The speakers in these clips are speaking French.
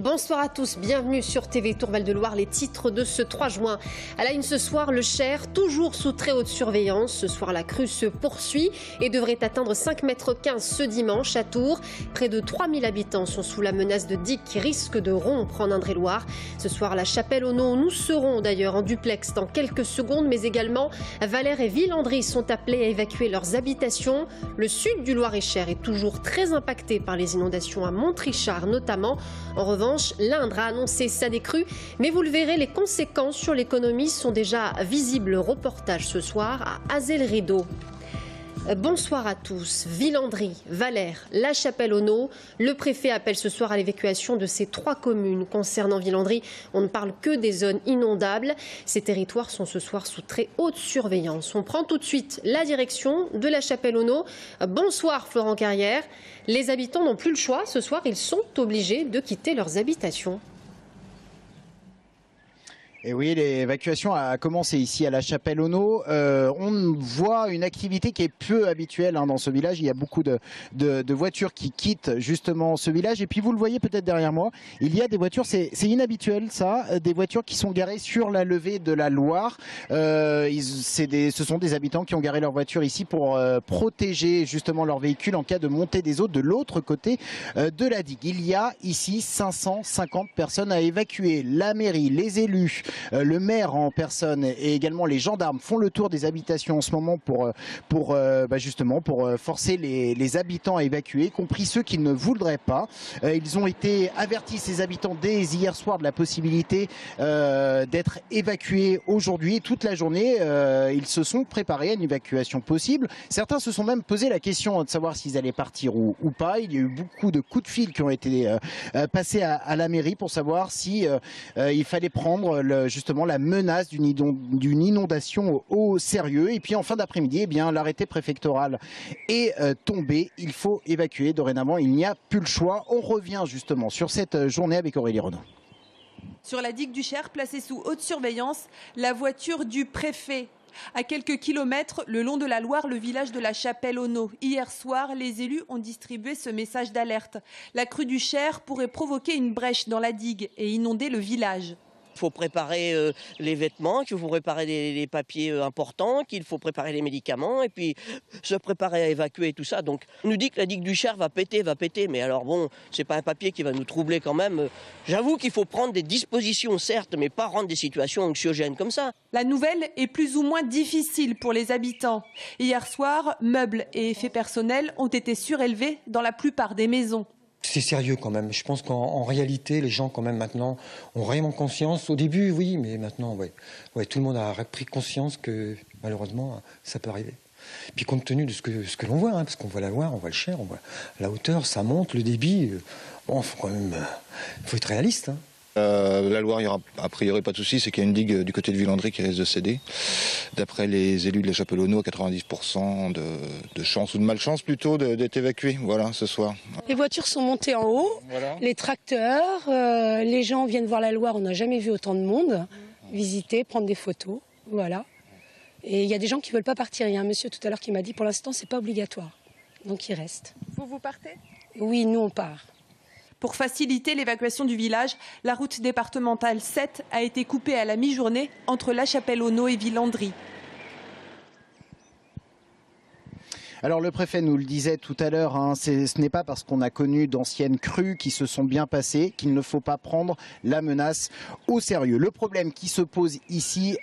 Bonsoir à tous, bienvenue sur TV Tour Val-de-Loire. Les titres de ce 3 juin. À la une ce soir, le Cher, toujours sous très haute surveillance. Ce soir, la crue se poursuit et devrait atteindre 5,15 m ce dimanche à Tours. Près de 3000 habitants sont sous la menace de digues qui risquent de rompre en Indre-et-Loire. Ce soir, la Chapelle-aux-Naux, nous serons d'ailleurs en duplex dans quelques secondes, mais également Valère et Villandry sont appelés à évacuer leurs habitations. Le sud du Loir-et-Cher est toujours très impacté par les inondations à Montrichard notamment. En revanche, l'Indre a annoncé sa décrue, mais vous le verrez, les conséquences sur l'économie sont déjà visibles. Reportage ce soir à Azel-Rideau. Bonsoir à tous. Villandry, Valère, La Chapelle-aux-Naux. Le préfet appelle ce soir à l'évacuation de ces 3 communes. Concernant Villandry, on ne parle que des zones inondables. Ces territoires sont ce soir sous très haute surveillance. On prend tout de suite la direction de La Chapelle-aux-Naux. Bonsoir Florent Carrière. Les habitants n'ont plus le choix. Ce soir, ils sont obligés de quitter leurs habitations. Et oui, l'évacuation a commencé ici à La Chapelle-aux-Naux. On voit une activité qui est peu habituelle dans ce village. Il y a beaucoup de voitures qui quittent justement ce village. Et puis vous le voyez peut-être derrière moi, il y a des voitures, c'est inhabituel ça, des voitures qui sont garées sur la levée de la Loire. Ce sont des habitants qui ont garé leur voiture ici pour protéger justement leur véhicule en cas de montée des eaux de l'autre côté de la digue. Il y a ici 550 personnes à évacuer. La mairie, les élus, le maire en personne et également les gendarmes font le tour des habitations en ce moment pour forcer les habitants à évacuer, y compris ceux qui ne voudraient pas. Ils ont été avertis, ces habitants, dès hier soir de la possibilité d'être évacués aujourd'hui. Toute la journée, ils se sont préparés à une évacuation possible. Certains se sont même posé la question de savoir s'ils allaient partir ou pas. Il y a eu beaucoup de coups de fil qui ont été passés à la mairie pour savoir si il fallait prendre justement la menace d'une inondation au sérieux. Et puis en fin d'après-midi, l'arrêté préfectoral est tombé. Il faut évacuer. Dorénavant, il n'y a plus le choix. On revient justement sur cette journée avec Aurélie Renaud. Sur la digue du Cher, placée sous haute surveillance, la voiture du préfet. À quelques kilomètres, le long de la Loire, le village de La Chapelle-aux-Naux. Hier soir, les élus ont distribué ce message d'alerte. La crue du Cher pourrait provoquer une brèche dans la digue et inonder le village. Il faut préparer les vêtements, qu'il faut préparer les papiers importants, qu'il faut préparer les médicaments et puis se préparer à évacuer tout ça. Donc on nous dit que la digue du Cher va péter, mais alors bon, c'est pas un papier qui va nous troubler quand même. J'avoue qu'il faut prendre des dispositions certes, mais pas rendre des situations anxiogènes comme ça. La nouvelle est plus ou moins difficile pour les habitants. Hier soir, meubles et effets personnels ont été surélevés dans la plupart des maisons. C'est sérieux quand même. Je pense qu'en réalité, les gens quand même maintenant ont vraiment conscience. Au début, oui, mais maintenant, ouais, tout le monde a pris conscience que malheureusement, ça peut arriver. Puis compte tenu de ce que l'on voit, parce qu'on voit la Loire, on voit le Cher, on voit la hauteur, ça monte, le débit. Bon, faut être réaliste. La Loire, il n'y aura a priori pas de souci, c'est qu'il y a une digue du côté de Villandry qui risque de céder. D'après les élus de La Chapelle-aux-Naux, 90% de chance ou de malchance plutôt d'être évacués, voilà, ce soir. Les voitures sont montées en haut, voilà. Les tracteurs, les gens viennent voir la Loire, on n'a jamais vu autant de monde visiter, prendre des photos, voilà. Et il y a des gens qui ne veulent pas partir. Il y a un monsieur tout à l'heure qui m'a dit pour l'instant c'est pas obligatoire, donc il reste. Vous partez ? Oui, nous on part. Pour faciliter l'évacuation du village, la route départementale 7 a été coupée à la mi-journée entre La Chapelle-aux-Naux et Villandry. Alors le préfet nous le disait tout à l'heure, ce n'est pas parce qu'on a connu d'anciennes crues qui se sont bien passées qu'il ne faut pas prendre la menace au sérieux. Le problème qui se pose ici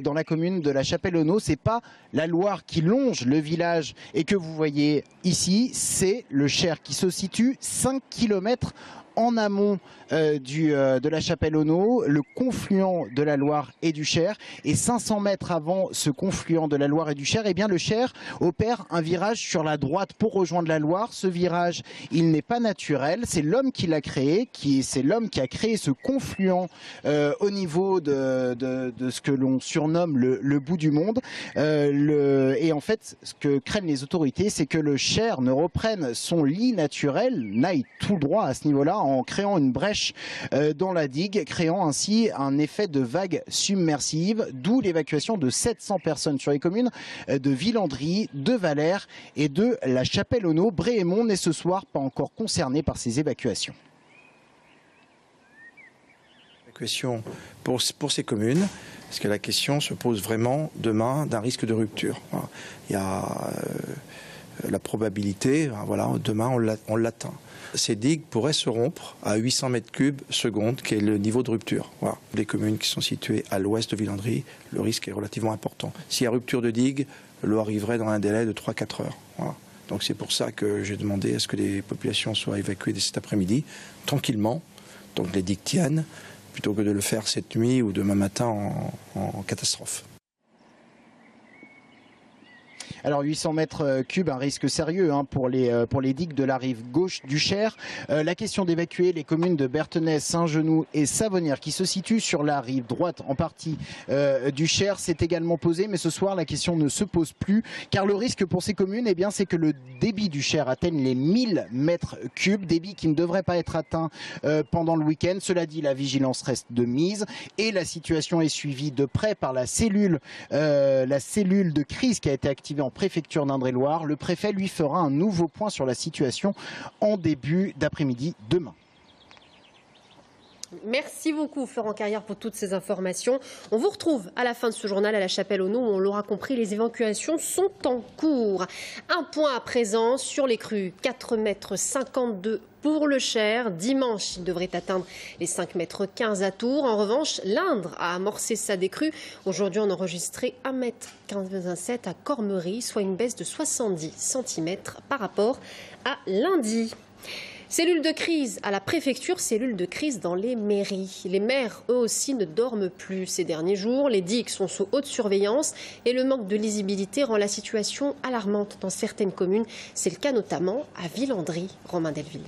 dans la commune de La Chapelle-aux-Naux, c'est pas la Loire qui longe le village et que vous voyez ici, c'est le Cher qui se situe 5 km en amont de La Chapelle-aux-Naux, le confluent de la Loire et du Cher. Et 500 mètres avant ce confluent de la Loire et du Cher, le Cher opère un virage sur la droite pour rejoindre la Loire. Ce virage, il n'est pas naturel, c'est l'homme qui l'a créé, c'est l'homme qui a créé ce confluent au niveau de ce que l'on surnomme le bout du monde. Et en fait, ce que craignent les autorités, c'est que le Cher ne reprenne son lit naturel, n'aille tout droit à ce niveau-là, en créant une brèche dans la digue, créant ainsi un effet de vague submersive, d'où l'évacuation de 700 personnes sur les communes de Villandry, de Valère et de La Chapelle-aux-Naux. Bréhémont n'est ce soir pas encore concerné par ces évacuations. d'évacuation pour ces communes, parce que la question se pose vraiment demain d'un risque de rupture. Voilà. Il y a la probabilité, voilà, demain on l'atteint. Ces digues pourraient se rompre à 800 mètres cubes seconde, qui est le niveau de rupture. Voilà. Les communes qui sont situées à l'ouest de Villandry, le risque est relativement important. S'il y a rupture de digue, l'eau arriverait dans un délai de 3-4 heures. Voilà. Donc c'est pour ça que j'ai demandé à ce que les populations soient évacuées dès cet après-midi, tranquillement, donc les digues tiennent, plutôt que de le faire cette nuit ou demain matin en catastrophe. Alors 800 mètres cubes, un risque sérieux pour les digues de la rive gauche du Cher. La question d'évacuer les communes de Berthenay, Saint-Genoux et Savonnières qui se situent sur la rive droite en partie du Cher s'est également posée. Mais ce soir, la question ne se pose plus car le risque pour ces communes, c'est que le débit du Cher atteigne les 1000 mètres cubes, débit qui ne devrait pas être atteint pendant le week-end. Cela dit, la vigilance reste de mise et la situation est suivie de près par la cellule de crise qui a été activée en préfecture d'Indre-et-Loire. Le préfet lui fera un nouveau point sur la situation en début d'après-midi demain. Merci beaucoup Florent Carrière pour toutes ces informations. On vous retrouve à la fin de ce journal à la Chapelle-aux-Eaux où on l'aura compris, les évacuations sont en cours. Un point à présent sur les crues, 4,52 m pour le Cher. Dimanche, il devrait atteindre les 5,15 m à Tours. En revanche, l'Indre a amorcé sa décrue. Aujourd'hui, on a enregistré 1,15 m à Cormery, soit une baisse de 70 cm par rapport à lundi. Cellule de crise à la préfecture, cellule de crise dans les mairies. Les maires, eux aussi, ne dorment plus ces derniers jours. Les digues sont sous haute surveillance et le manque de lisibilité rend la situation alarmante dans certaines communes. C'est le cas notamment à Villandry. Romain Delville.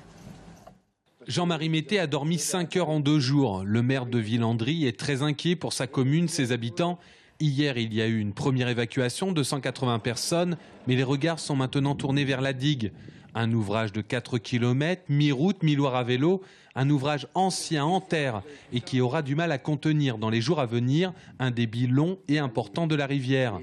Jean-Marie Mété a dormi 5 heures en 2 jours. Le maire de Villandry est très inquiet pour sa commune, ses habitants. Hier, il y a eu une première évacuation de 180 personnes, mais les regards sont maintenant tournés vers la digue. Un ouvrage de 4 km, mi-route, mi-Loire à vélo, un ouvrage ancien en terre et qui aura du mal à contenir dans les jours à venir un débit long et important de la rivière.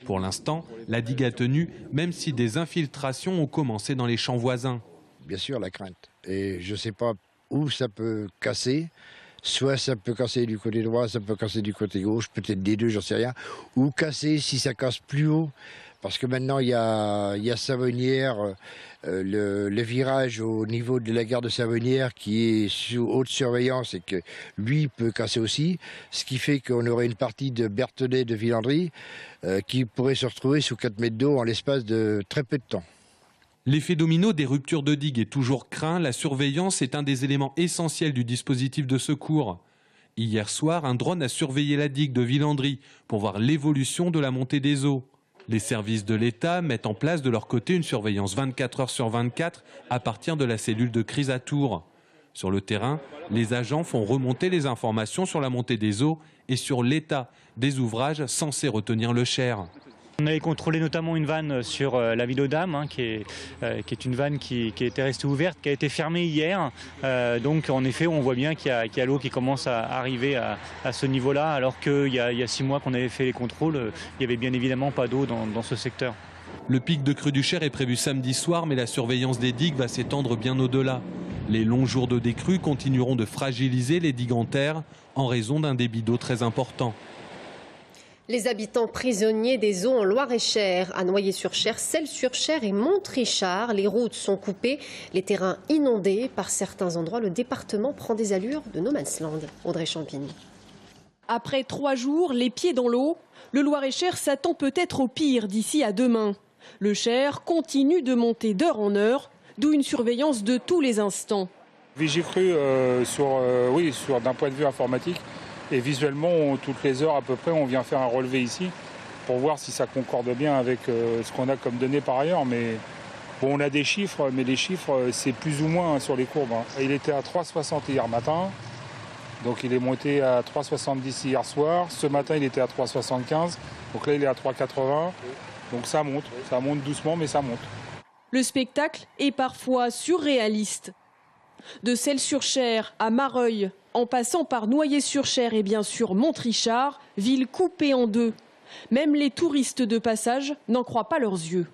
Pour l'instant, la digue a tenu, même si des infiltrations ont commencé dans les champs voisins. Bien sûr, la crainte. Et je ne sais pas où ça peut casser. Soit ça peut casser du côté droit, ça peut casser du côté gauche, peut-être des deux, j'en sais rien. Ou casser si ça casse plus haut. Parce que maintenant, il y a Savonnières, le virage au niveau de la gare de Savonnières qui est sous haute surveillance et que lui peut casser aussi. Ce qui fait qu'on aurait une partie de Berthenay de Villandry qui pourrait se retrouver sous 4 mètres d'eau en l'espace de très peu de temps. L'effet domino des ruptures de digues est toujours craint. La surveillance est un des éléments essentiels du dispositif de secours. Hier soir, un drone a surveillé la digue de Villandry pour voir l'évolution de la montée des eaux. Les services de l'État mettent en place de leur côté une surveillance 24 heures sur 24 à partir de la cellule de crise à Tours. Sur le terrain, les agents font remonter les informations sur la montée des eaux et sur l'état des ouvrages censés retenir le Cher. On avait contrôlé notamment une vanne sur la ville aux Dames, qui est une vanne qui était restée ouverte, qui a été fermée hier. Donc en effet, on voit bien qu'il y a l'eau qui commence à arriver à ce niveau-là, alors qu'il y a 6 mois qu'on avait fait les contrôles, il n'y avait bien évidemment pas d'eau dans ce secteur. Le pic de crue du Cher est prévu samedi soir, mais la surveillance des digues va s'étendre bien au-delà. Les longs jours de décrue continueront de fragiliser les digues en terre en raison d'un débit d'eau très important. Les habitants prisonniers des eaux en Loir-et-Cher, à Noyer-sur-Cher, Celles-sur-Cher et Montrichard. Les routes sont coupées, les terrains inondés. Par certains endroits, le département prend des allures de no man's land. Audrey Champigny. Après 3 jours, les pieds dans l'eau, le Loir-et-Cher s'attend peut-être au pire d'ici à demain. Le Cher continue de monter d'heure en heure, d'où une surveillance de tous les instants. Vigicru d'un point de vue informatique. Et visuellement, toutes les heures à peu près, on vient faire un relevé ici pour voir si ça concorde bien avec ce qu'on a comme données par ailleurs. Mais bon, on a des chiffres, mais les chiffres, c'est plus ou moins sur les courbes. Il était à 3,60 hier matin, donc il est monté à 3,70 hier soir. Ce matin, il était à 3,75, donc là, il est à 3,80. Donc ça monte doucement, mais ça monte. Le spectacle est parfois surréaliste. De Celles-sur-Cher à Mareuil, en passant par Noyer-sur-Cher et bien sûr Montrichard, ville coupée en deux. Même les touristes de passage n'en croient pas leurs yeux.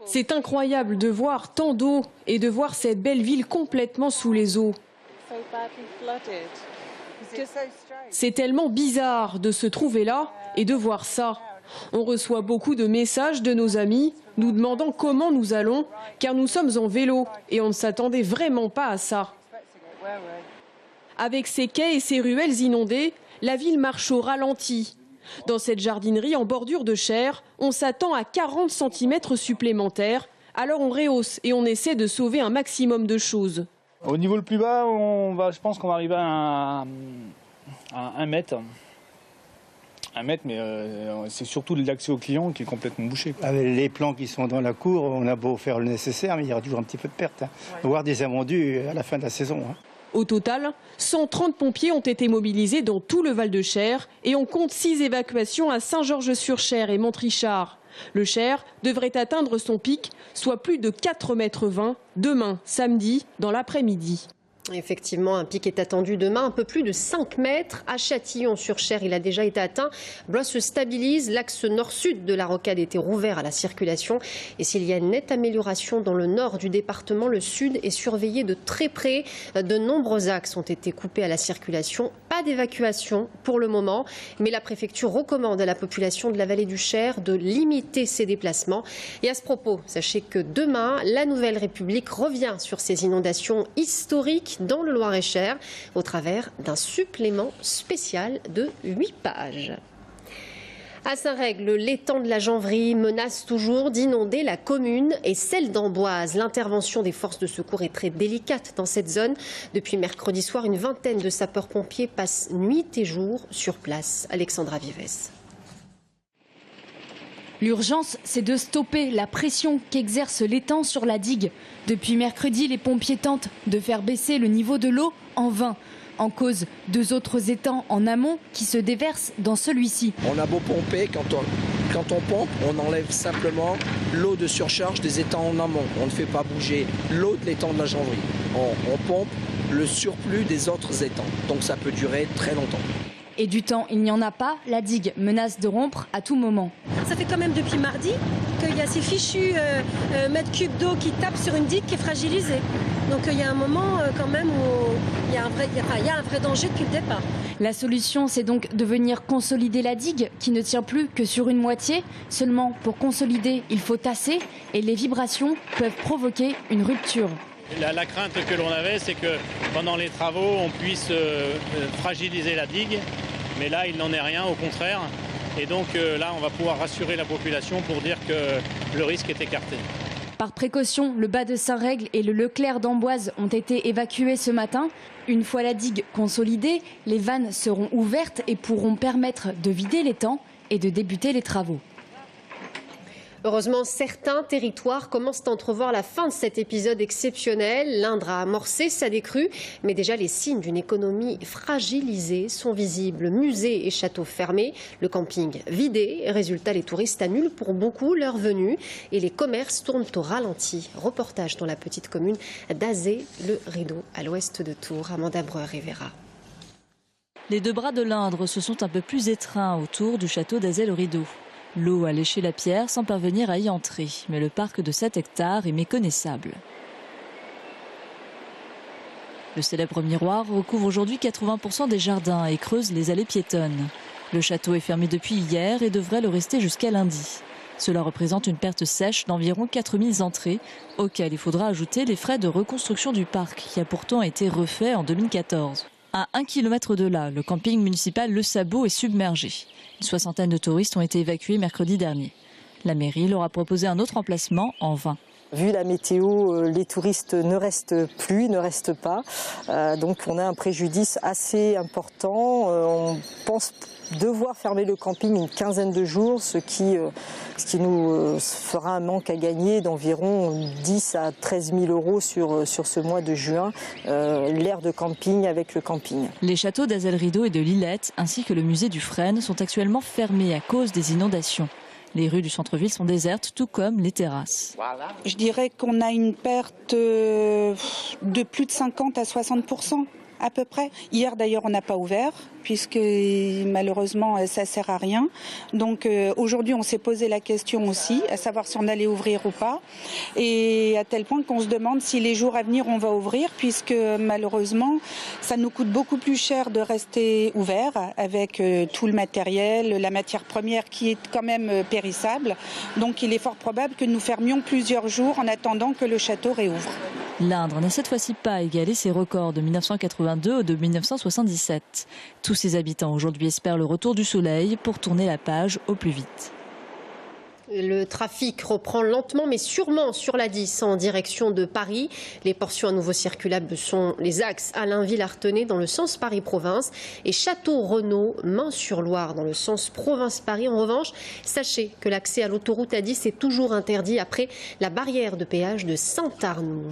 C'est incroyable de voir tant d'eau et de voir cette belle ville complètement sous les eaux. C'est tellement bizarre de se trouver là et de voir ça. On reçoit beaucoup de messages de nos amis nous demandant comment nous allons, car nous sommes en vélo et on ne s'attendait vraiment pas à ça. Avec ses quais et ses ruelles inondées, la ville marche au ralenti. Dans cette jardinerie en bordure de Cher, on s'attend à 40 cm supplémentaires. Alors on rehausse et on essaie de sauver un maximum de choses. Au niveau le plus bas, je pense qu'on va arriver à 1 mètre. 1 mètre, mais c'est surtout l'accès aux clients qui est complètement bouché. Avec les plants qui sont dans la cour, on a beau faire le nécessaire, mais il y aura toujours un petit peu de perte, voire des invendus à la fin de la saison. Au total, 130 pompiers ont été mobilisés dans tout le Val-de-Cher et on compte 6 évacuations à Saint-Georges-sur-Cher et Montrichard. Le Cher devrait atteindre son pic, soit plus de 4,20 m demain, samedi, dans l'après-midi. Effectivement, un pic est attendu demain, un peu plus de 5 mètres. À Châtillon-sur-Cher, il a déjà été atteint. Blois se stabilise. L'axe nord-sud de la rocade était rouvert à la circulation. Et s'il y a une nette amélioration dans le nord du département, le sud est surveillé de très près. De nombreux axes ont été coupés à la circulation. Pas d'évacuation pour le moment, mais la préfecture recommande à la population de la vallée du Cher de limiter ses déplacements. Et à ce propos, sachez que demain, la Nouvelle République revient sur ces inondations historiques dans le Loir-et-Cher au travers d'un supplément spécial de 8 pages. À Saint-Règle, l'étang de la Janvrerie menace toujours d'inonder la commune et celle d'Amboise. L'intervention des forces de secours est très délicate dans cette zone. Depuis mercredi soir, une vingtaine de sapeurs-pompiers passent nuit et jour sur place. Alexandra Vives. L'urgence, c'est de stopper la pression qu'exerce l'étang sur la digue. Depuis mercredi, les pompiers tentent de faire baisser le niveau de l'eau en vain. En cause, 2 autres étangs en amont qui se déversent dans celui-ci. On a beau pomper, quand on pompe, on enlève simplement l'eau de surcharge des étangs en amont. On ne fait pas bouger l'eau de l'étang de la Janvrerie. On pompe le surplus des autres étangs. Donc ça peut durer très longtemps. Et du temps, il n'y en a pas. La digue menace de rompre à tout moment. Ça fait quand même depuis mardi qu'il y a ces fichus mètres cubes d'eau qui tapent sur une digue qui est fragilisée. Donc il y a un moment quand même où il y a un vrai danger depuis le départ. La solution, c'est donc de venir consolider la digue qui ne tient plus que sur une moitié. Seulement, pour consolider, il faut tasser et les vibrations peuvent provoquer une rupture. La crainte que l'on avait, c'est que pendant les travaux, on puisse fragiliser la digue. Mais là, il n'en est rien, au contraire. Et donc là, on va pouvoir rassurer la population pour dire que le risque est écarté. Par précaution, le bas de Saint-Règle et le Leclerc d'Amboise ont été évacués ce matin. Une fois la digue consolidée, les vannes seront ouvertes et pourront permettre de vider l'étang et de débuter les travaux. Heureusement, certains territoires commencent à entrevoir la fin de cet épisode exceptionnel. L'Indre a amorcé sa décrue, mais déjà les signes d'une économie fragilisée sont visibles. Musées et châteaux fermés, le camping vidé. Résultat, les touristes annulent pour beaucoup leur venue et les commerces tournent au ralenti. Reportage dans la petite commune d'Azay-le-Rideau, à l'ouest de Tours. Amanda Breuer-Rivera. Les 2 bras de l'Indre se sont un peu plus étreints autour du château d'Azay-le-Rideau. L'eau a léché la pierre sans parvenir à y entrer, mais le parc de 7 hectares est méconnaissable. Le célèbre miroir recouvre aujourd'hui 80% des jardins et creuse les allées piétonnes. Le château est fermé depuis hier et devrait le rester jusqu'à lundi. Cela représente une perte sèche d'environ 4000 entrées, auxquelles il faudra ajouter les frais de reconstruction du parc, qui a pourtant été refait en 2014. À 1 km de là, le camping municipal Le Sabot est submergé. Une 60aine de touristes ont été évacués mercredi dernier. La mairie leur a proposé un autre emplacement en vain. Vu la météo, les touristes ne restent pas. Donc on a un préjudice assez important. On pense devoir fermer le camping une quinzaine de jours, ce qui nous fera un manque à gagner d'environ 10 à 13 000 euros sur ce mois de juin, l'aire de camping avec le camping. Les châteaux d'Azay-le-Rideau et de Lillette, ainsi que le musée du Frêne, sont actuellement fermés à cause des inondations. Les rues du centre-ville sont désertes, tout comme les terrasses. Je dirais qu'on a une perte de plus de 50 à 60%. à peu près. Hier d'ailleurs on n'a pas ouvert puisque malheureusement ça sert à rien. Donc aujourd'hui on s'est posé la question aussi, à savoir si on allait ouvrir ou pas. Et à tel point qu'on se demande si les jours à venir on va ouvrir puisque malheureusement ça nous coûte beaucoup plus cher de rester ouvert avec tout le matériel, la matière première qui est quand même périssable. Donc il est fort probable que nous fermions plusieurs jours en attendant que le château réouvre. L'Indre n'a cette fois-ci pas égalé ses records de 1982 ou de 1977. Tous ses habitants aujourd'hui espèrent le retour du soleil pour tourner la page au plus vite. Le trafic reprend lentement mais sûrement sur la 10 en direction de Paris. Les portions à nouveau circulables sont les axes Allainville-Artenay dans le sens Paris-Province et Château-Renaud, Main-sur-Loire dans le sens Province-Paris. En revanche, sachez que l'accès à l'autoroute A10 est toujours interdit après la barrière de péage de Saint-Arnoux.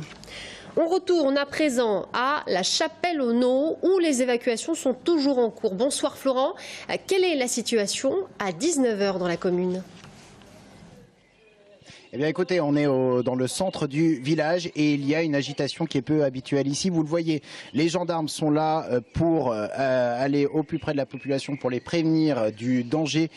On retourne à présent à la Chapelle-aux-Naux où les évacuations sont toujours en cours. Bonsoir Florent, quelle est la situation à 19h dans la commune ? Eh bien écoutez, on est dans le centre du village et il y a une agitation qui est peu habituelle ici. Vous le voyez, les gendarmes sont là pour aller au plus près de la population pour les prévenir du danger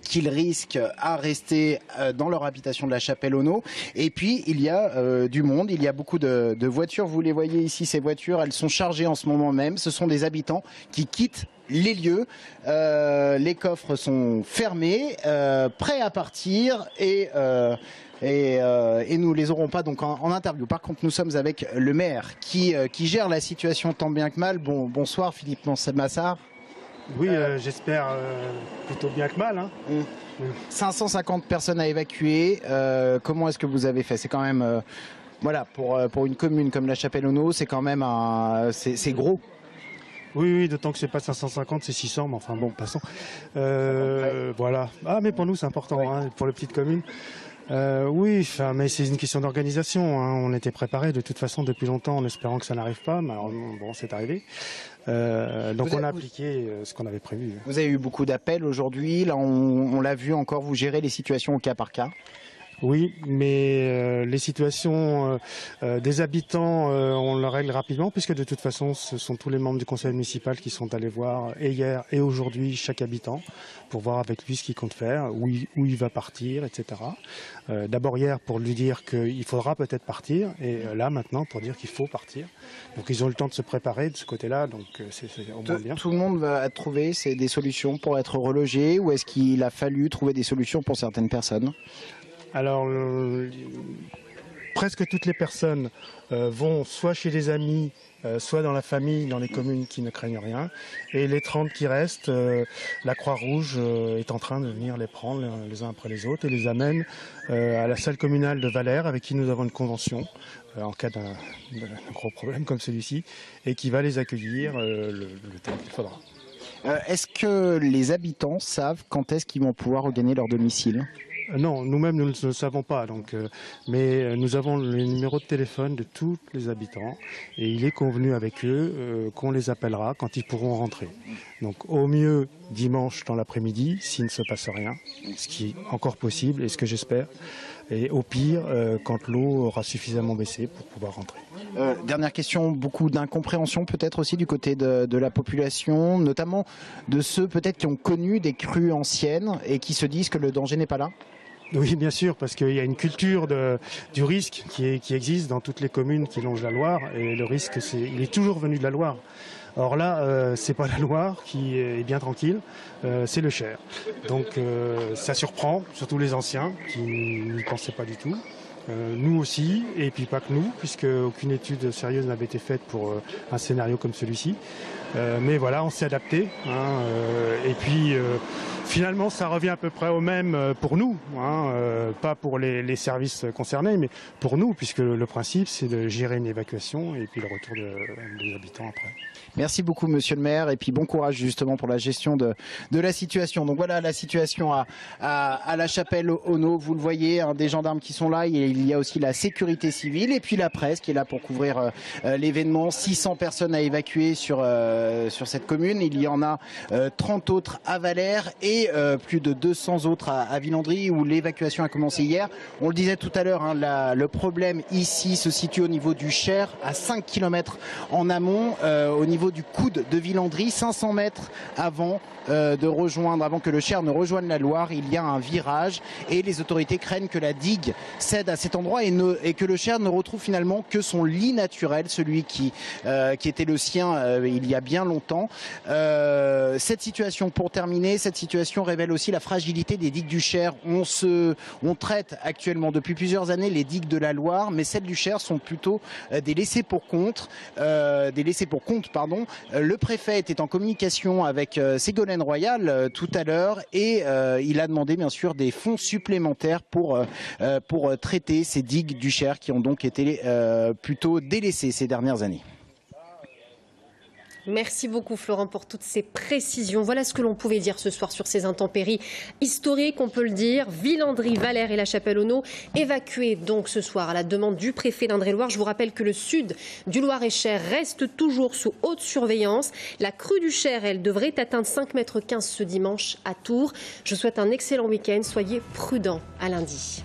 qu'ils risquent à rester dans leur habitation de la Chapelle-aux-Naux. Et puis il y a du monde, il y a beaucoup de voitures. Vous les voyez ici, ces voitures, elles sont chargées en ce moment même. Ce sont des habitants qui quittent les lieux. Les coffres sont fermés, prêts à partir et nous les aurons pas donc en interview. Par contre, nous sommes avec le maire qui gère la situation tant bien que mal. Bonsoir Philippe Massard. Oui, j'espère plutôt bien que mal. Hein. 550 personnes à évacuer. Comment est-ce que vous avez fait? C'est quand même voilà, pour une commune comme la Chapelle-aux-Naux, c'est quand même c'est gros. Oui, d'autant que c'est pas 550, c'est 600, mais enfin bon, passons. Voilà. Ah, mais pour nous, c'est important, hein, pour les petites communes. Oui, mais c'est une question d'organisation. Hein. On était préparés de toute façon depuis longtemps en espérant que ça n'arrive pas. Malheureusement, bon, c'est arrivé. Donc on a appliqué ce qu'on avait prévu. Vous avez eu beaucoup d'appels aujourd'hui. Là, on l'a vu encore, vous gérez les situations au cas par cas. Oui, mais les situations des habitants, on le règle rapidement, puisque de toute façon, ce sont tous les membres du conseil municipal qui sont allés voir, et hier et aujourd'hui, chaque habitant, pour voir avec lui ce qu'il compte faire, où il va partir, etc. D'abord hier pour lui dire qu'il faudra peut-être partir, et là maintenant pour dire qu'il faut partir. Donc ils ont eu le temps de se préparer de ce côté-là, donc c'est au moins bien. Tout le monde va trouver des solutions pour être relogé, ou est-ce qu'il a fallu trouver des solutions pour certaines personnes ? Alors, presque toutes les personnes vont soit chez des amis, soit dans la famille, dans les communes qui ne craignent rien. Et les 30 qui restent, la Croix-Rouge est en train de venir les prendre les uns après les autres et les amène à la salle communale de Valère, avec qui nous avons une convention en cas d'un gros problème comme celui-ci, et qui va les accueillir le temps qu'il faudra. Est-ce que les habitants savent quand est-ce qu'ils vont pouvoir regagner leur domicile ? Non, nous-mêmes, nous ne le savons pas. Mais nous avons le numéro de téléphone de tous les habitants et il est convenu avec eux qu'on les appellera quand ils pourront rentrer. Donc au mieux dimanche dans l'après-midi, s'il ne se passe rien, ce qui est encore possible et ce que j'espère. Et au pire, quand l'eau aura suffisamment baissé pour pouvoir rentrer. Dernière question, beaucoup d'incompréhension peut-être aussi du côté de la population, notamment de ceux peut-être qui ont connu des crues anciennes et qui se disent que le danger n'est pas là ? Oui, bien sûr, parce qu'il y a une culture du risque qui existe dans toutes les communes qui longent la Loire, et le risque, il est toujours venu de la Loire. Or là, c'est pas la Loire qui est bien tranquille, c'est le Cher. Donc ça surprend, surtout les anciens qui n'y pensaient pas du tout. Nous aussi, et puis pas que nous, puisque aucune étude sérieuse n'avait été faite pour un scénario comme celui-ci. Mais voilà, on s'est adapté. Et puis finalement, ça revient à peu près au même pour nous, pas pour les services concernés, mais pour nous, puisque le principe, c'est de gérer une évacuation et puis le retour des habitants après. Merci beaucoup, monsieur le maire, et puis bon courage justement pour la gestion de la situation. Donc voilà la situation à la Chapelle-aux-Naux. Vous le voyez, des gendarmes qui sont là. Il y a aussi la sécurité civile et puis la presse qui est là pour couvrir l'événement. 600 personnes à évacuer sur cette commune. Il y en a 30 autres à Valère et et plus de 200 autres à Villandry où l'évacuation a commencé hier. On le disait tout à l'heure, le problème ici se situe au niveau du Cher, à 5 km en amont, au niveau du coude de Villandry, 500 mètres avant que le Cher ne rejoigne la Loire, il y a un virage et les autorités craignent que la digue cède à cet endroit et que le Cher ne retrouve finalement que son lit naturel, celui qui était le sien il y a bien longtemps. Cette situation, pour terminer, cette situation révèle aussi la fragilité des digues du Cher. On traite actuellement depuis plusieurs années les digues de la Loire, mais celles du Cher sont plutôt des laissés pour compte. Le préfet était en communication avec Ségolène Royal tout à l'heure et il a demandé bien sûr des fonds supplémentaires pour traiter ces digues du Cher qui ont donc été plutôt délaissées ces dernières années. Merci beaucoup Florent pour toutes ces précisions. Voilà ce que l'on pouvait dire ce soir sur ces intempéries historiques, on peut le dire. Villandry, Valère et la Chapelle-Auneau évacués donc ce soir à la demande du préfet d'Indre-et-Loire. Je vous rappelle que le sud du Loir-et-Cher reste toujours sous haute surveillance. La crue du Cher, elle, devrait atteindre 5,15 m ce dimanche à Tours. Je vous souhaite un excellent week-end. Soyez prudents à lundi.